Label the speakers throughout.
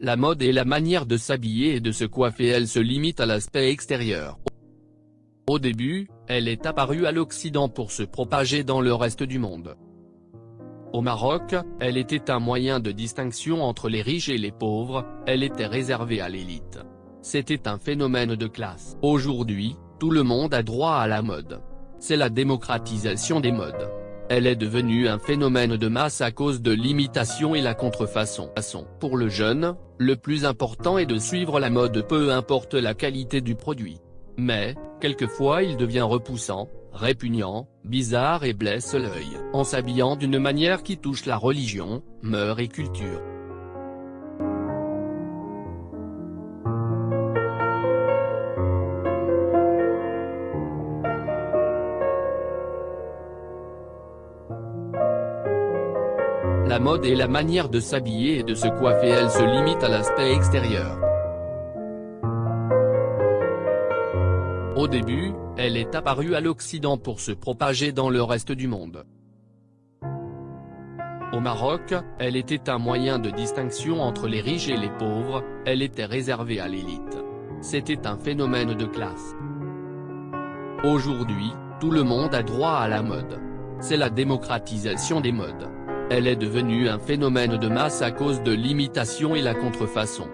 Speaker 1: La mode et la manière de s'habiller et de se coiffer, elle se limite à l'aspect extérieur. Au début, elle est apparue à l'Occident pour se propager dans le reste du monde. Au Maroc, elle était un moyen de distinction entre les riches et les pauvres, elle était réservée à l'élite. C'était un phénomène de classe. Aujourd'hui, tout le monde a droit à la mode. C'est la démocratisation des modes. Elle est devenue un phénomène de masse à cause de l'imitation et la contrefaçon. Pour le jeune, le plus important est de suivre la mode peu importe la qualité du produit. Mais, quelquefois il devient repoussant, répugnant, bizarre et blesse l'œil, en s'habillant d'une manière qui touche la religion, mœurs et culture. La mode et la manière de s'habiller et de se coiffer, elle se limite à l'aspect extérieur. Au début, elle est apparue à l'Occident pour se propager dans le reste du monde. Au Maroc, elle était un moyen de distinction entre les riches et les pauvres, elle était réservée à l'élite. C'était un phénomène de classe. Aujourd'hui, tout le monde a droit à la mode. C'est la démocratisation des modes. Elle est devenue un phénomène de masse à cause de l'imitation et la contrefaçon.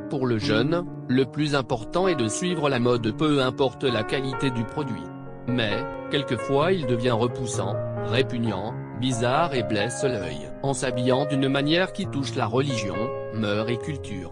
Speaker 1: Pour le jeune, le plus important est de suivre la mode peu importe la qualité du produit. Mais, quelquefois il devient repoussant, répugnant, bizarre et blesse l'œil, en s'habillant d'une manière qui touche la religion, mœurs et culture.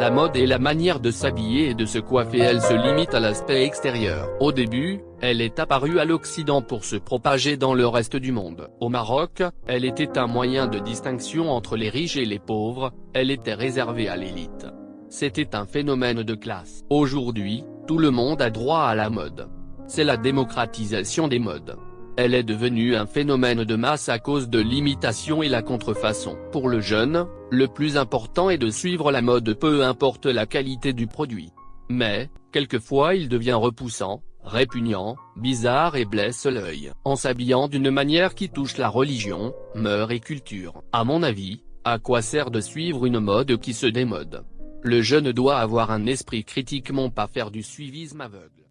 Speaker 1: La mode et la manière de s'habiller et de se coiffer, elle se limite à l'aspect extérieur. Au début, elle est apparue à l'Occident pour se propager dans le reste du monde. Au Maroc, elle était un moyen de distinction entre les riches et les pauvres, elle était réservée à l'élite. C'était un phénomène de classe. Aujourd'hui, tout le monde a droit à la mode. C'est la démocratisation des modes. Elle est devenue un phénomène de masse à cause de l'imitation et la contrefaçon. Pour le jeune, le plus important est de suivre la mode peu importe la qualité du produit. Mais, quelquefois il devient repoussant, répugnant, bizarre et blesse l'œil, en s'habillant d'une manière qui touche la religion, mœurs et culture. À mon avis, à quoi sert de suivre une mode qui se démode? Le jeune doit avoir un esprit critique, pas faire du suivisme aveugle.